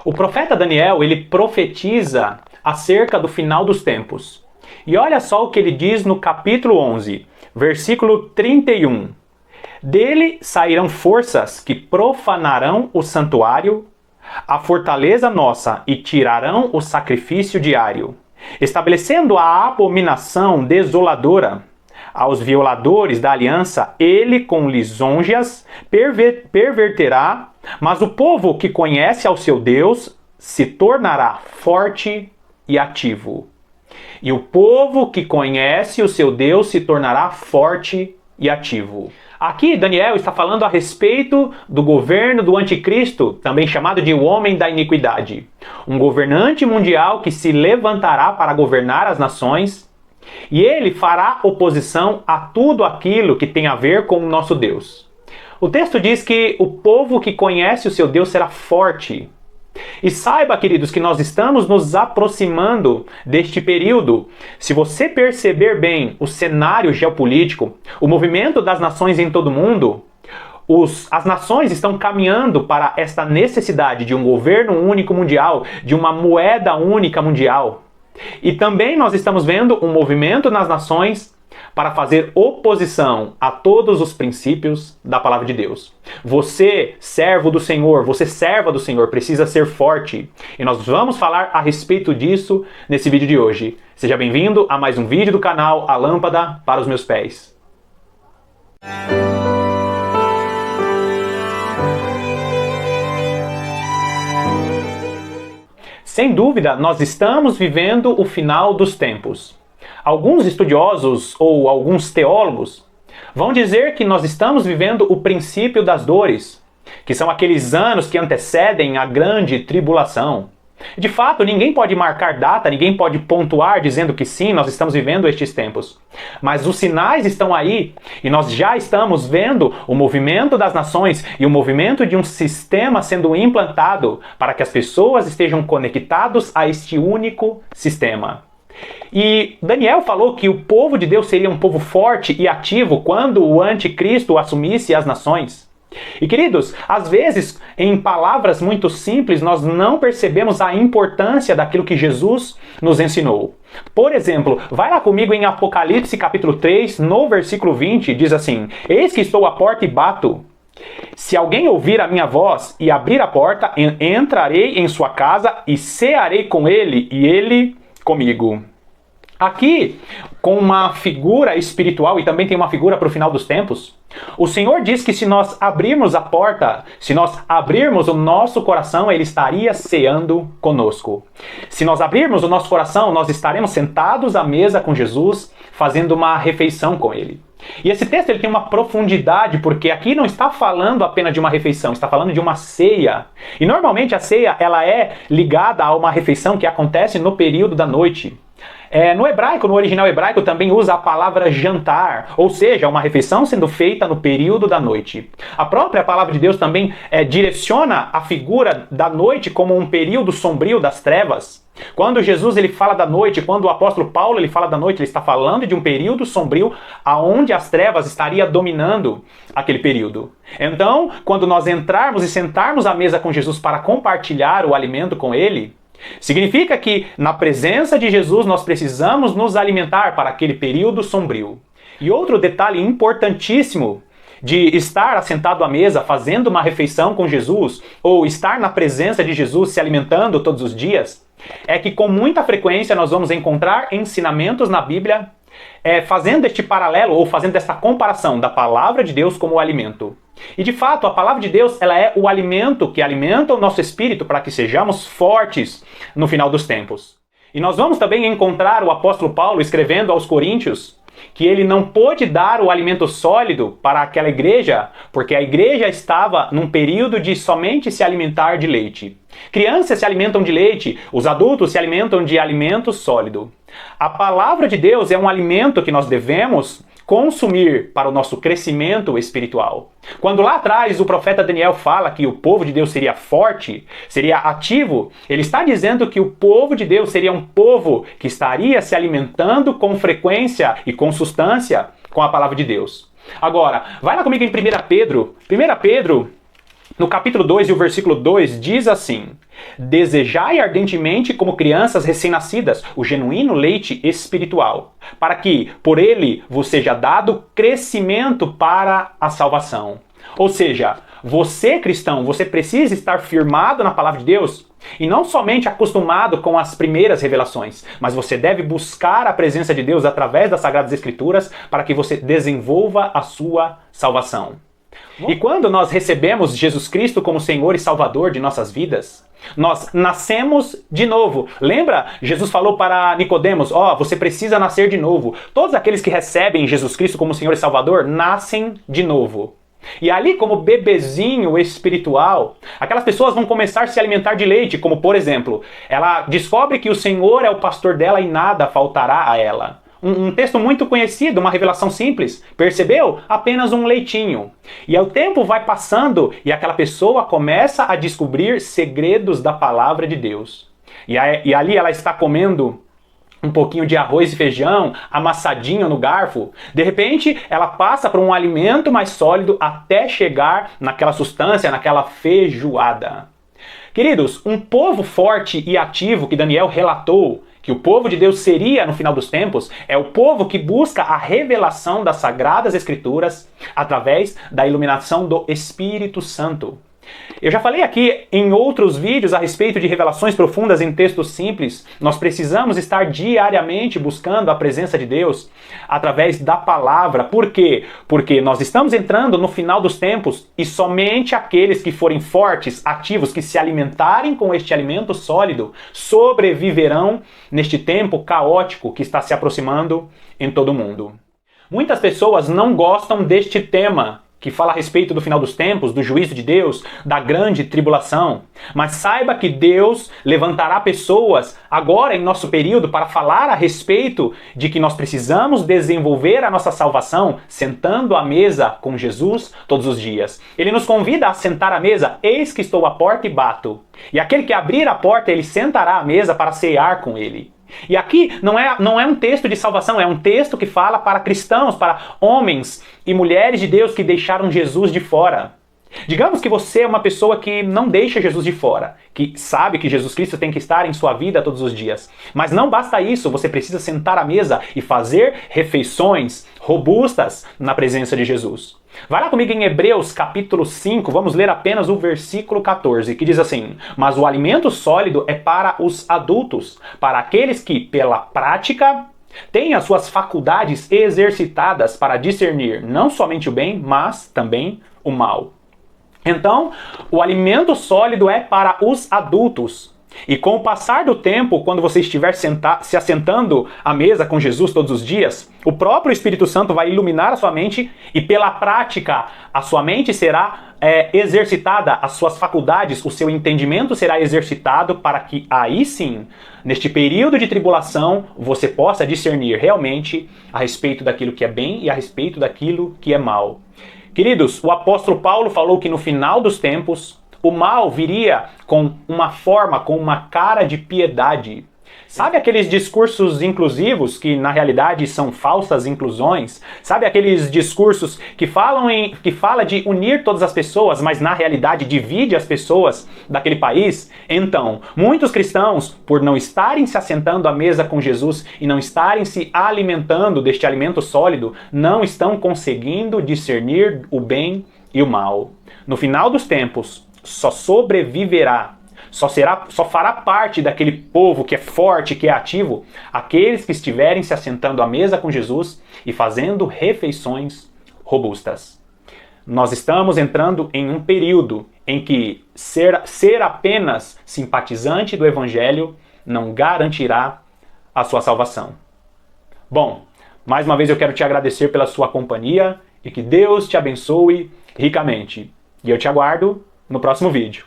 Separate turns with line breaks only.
O profeta Daniel, ele profetiza acerca do final dos tempos. E olha só o que ele diz no capítulo 11, versículo 31. Dele sairão forças que profanarão o santuário, a fortaleza nossa, e tirarão o sacrifício diário, estabelecendo a abominação desoladora. Aos violadores da aliança, ele com lisonjas perverterá, mas o povo que conhece ao seu Deus se tornará forte e ativo. E o povo que conhece o seu Deus se tornará forte e ativo. Aqui Daniel está falando a respeito do governo do anticristo, também chamado de o homem da iniquidade. Um governante mundial que se levantará para governar as nações, e ele fará oposição a tudo aquilo que tem a ver com o nosso Deus. O texto diz que o povo que conhece o seu Deus será forte. E saiba, queridos, que nós estamos nos aproximando deste período. Se você perceber bem o cenário geopolítico, o movimento das nações em todo o mundo, as nações estão caminhando para esta necessidade de um governo único mundial, de uma moeda única mundial. E também nós estamos vendo um movimento nas nações para fazer oposição a todos os princípios da palavra de Deus. Você, servo do Senhor, você, serva do Senhor, precisa ser forte. E nós vamos falar a respeito disso nesse vídeo de hoje. Seja bem-vindo a mais um vídeo do canal A Lâmpada para os Meus Pés. Sem dúvida, nós estamos vivendo o final dos tempos. Alguns estudiosos ou alguns teólogos vão dizer que nós estamos vivendo o princípio das dores, que são aqueles anos que antecedem a grande tribulação. De fato, ninguém pode marcar data, ninguém pode pontuar dizendo que sim, nós estamos vivendo estes tempos. Mas os sinais estão aí e nós já estamos vendo o movimento das nações e o movimento de um sistema sendo implantado para que as pessoas estejam conectados a este único sistema. E Daniel falou que o povo de Deus seria um povo forte e ativo quando o anticristo assumisse as nações. E queridos, às vezes, em palavras muito simples, nós não percebemos a importância daquilo que Jesus nos ensinou. Por exemplo, vai lá comigo em Apocalipse capítulo 3, no versículo 20, diz assim: Eis que estou à porta e bato. Se alguém ouvir a minha voz e abrir a porta, entrarei em sua casa e cearei com ele e ele comigo. Aqui, com uma figura espiritual e também tem uma figura para o final dos tempos, o Senhor diz que se nós abrirmos a porta, se nós abrirmos o nosso coração, Ele estaria ceando conosco. Se nós abrirmos o nosso coração, nós estaremos sentados à mesa com Jesus, fazendo uma refeição com Ele. E esse texto ele tem uma profundidade, porque aqui não está falando apenas de uma refeição, está falando de uma ceia. E normalmente a ceia ela é ligada a uma refeição que acontece no período da noite. No hebraico, no original hebraico, também usa a palavra jantar, ou seja, uma refeição sendo feita no período da noite. A própria palavra de Deus também direciona a figura da noite como um período sombrio das trevas. Quando Jesus ele fala da noite, quando o apóstolo Paulo ele fala da noite, ele está falando de um período sombrio aonde as trevas estariam dominando aquele período. Então, quando nós entrarmos e sentarmos à mesa com Jesus para compartilhar o alimento com Ele, significa que na presença de Jesus nós precisamos nos alimentar para aquele período sombrio. E outro detalhe importantíssimo de estar assentado à mesa fazendo uma refeição com Jesus, ou estar na presença de Jesus se alimentando todos os dias, é que com muita frequência nós vamos encontrar ensinamentos na Bíblia fazendo este paralelo ou fazendo esta comparação da palavra de Deus como o alimento. E de fato, a palavra de Deus ela é o alimento que alimenta o nosso espírito para que sejamos fortes no final dos tempos. E nós vamos também encontrar o apóstolo Paulo escrevendo aos Coríntios que ele não pôde dar o alimento sólido para aquela igreja, porque a igreja estava num período de somente se alimentar de leite. Crianças se alimentam de leite, os adultos se alimentam de alimento sólido. A palavra de Deus é um alimento que nós devemos consumir para o nosso crescimento espiritual. Quando lá atrás o profeta Daniel fala que o povo de Deus seria forte, seria ativo, ele está dizendo que o povo de Deus seria um povo que estaria se alimentando com frequência e com substância com a palavra de Deus. Agora, vai lá comigo em 1 Pedro. 1 Pedro, no capítulo 2 e o versículo 2, diz assim: Desejai ardentemente como crianças recém-nascidas o genuíno leite espiritual, para que por ele vos seja dado crescimento para a salvação. Ou seja, você cristão, você precisa estar firmado na palavra de Deus e não somente acostumado com as primeiras revelações, mas você deve buscar a presença de Deus através das Sagradas Escrituras para que você desenvolva a sua salvação. E quando nós recebemos Jesus Cristo como Senhor e Salvador de nossas vidas, nós nascemos de novo. Lembra? Jesus falou para Nicodemos, você precisa nascer de novo. Todos aqueles que recebem Jesus Cristo como Senhor e Salvador nascem de novo. E ali, como bebezinho espiritual, aquelas pessoas vão começar a se alimentar de leite, como por exemplo, ela descobre que o Senhor é o pastor dela e nada faltará a ela. Um texto muito conhecido, uma revelação simples. Percebeu? Apenas um leitinho. E o tempo vai passando e aquela pessoa começa a descobrir segredos da palavra de Deus. E ali ela está comendo um pouquinho de arroz e feijão, amassadinho no garfo. De repente, ela passa para um alimento mais sólido até chegar naquela substância, naquela feijoada. Queridos, um povo forte e ativo que Daniel relatou que o povo de Deus seria no final dos tempos, é o povo que busca a revelação das Sagradas Escrituras através da iluminação do Espírito Santo. Eu já falei aqui em outros vídeos a respeito de revelações profundas em textos simples. Nós precisamos estar diariamente buscando a presença de Deus através da palavra. Por quê? Porque nós estamos entrando no final dos tempos e somente aqueles que forem fortes, ativos, que se alimentarem com este alimento sólido, sobreviverão neste tempo caótico que está se aproximando em todo o mundo. Muitas pessoas não gostam deste tema, que fala a respeito do final dos tempos, do juízo de Deus, da grande tribulação. Mas saiba que Deus levantará pessoas agora em nosso período para falar a respeito de que nós precisamos desenvolver a nossa salvação sentando à mesa com Jesus todos os dias. Ele nos convida a sentar à mesa, eis que estou à porta e bato. E aquele que abrir a porta, ele sentará à mesa para cear com ele. E aqui não é um texto de salvação, é um texto que fala para cristãos, para homens e mulheres de Deus que deixaram Jesus de fora. Digamos que você é uma pessoa que não deixa Jesus de fora, que sabe que Jesus Cristo tem que estar em sua vida todos os dias. Mas não basta isso, você precisa sentar à mesa e fazer refeições robustas na presença de Jesus. Vai lá comigo em Hebreus capítulo 5, vamos ler apenas o versículo 14, que diz assim: mas o alimento sólido é para os adultos, para aqueles que, pela prática, têm as suas faculdades exercitadas para discernir não somente o bem, mas também o mal. Então, o alimento sólido é para os adultos. E com o passar do tempo, quando você estiver se assentando à mesa com Jesus todos os dias, o próprio Espírito Santo vai iluminar a sua mente e pela prática a sua mente será exercitada, as suas faculdades, o seu entendimento será exercitado para que aí sim, neste período de tribulação, você possa discernir realmente a respeito daquilo que é bem e a respeito daquilo que é mal. Queridos, o apóstolo Paulo falou que no final dos tempos, o mal viria com uma forma, com uma cara de piedade. Sabe aqueles discursos inclusivos que na realidade são falsas inclusões? Sabe aqueles discursos que fala de unir todas as pessoas, mas na realidade divide as pessoas daquele país? Então, muitos cristãos, por não estarem se assentando à mesa com Jesus e não estarem se alimentando deste alimento sólido, não estão conseguindo discernir o bem e o mal. No final dos tempos, só sobreviverá, só fará parte daquele povo que é forte, que é ativo, aqueles que estiverem se assentando à mesa com Jesus e fazendo refeições robustas. Nós estamos entrando em um período em que ser apenas simpatizante do Evangelho não garantirá a sua salvação. Bom, mais uma vez eu quero te agradecer pela sua companhia e que Deus te abençoe ricamente. E eu te aguardo no próximo vídeo.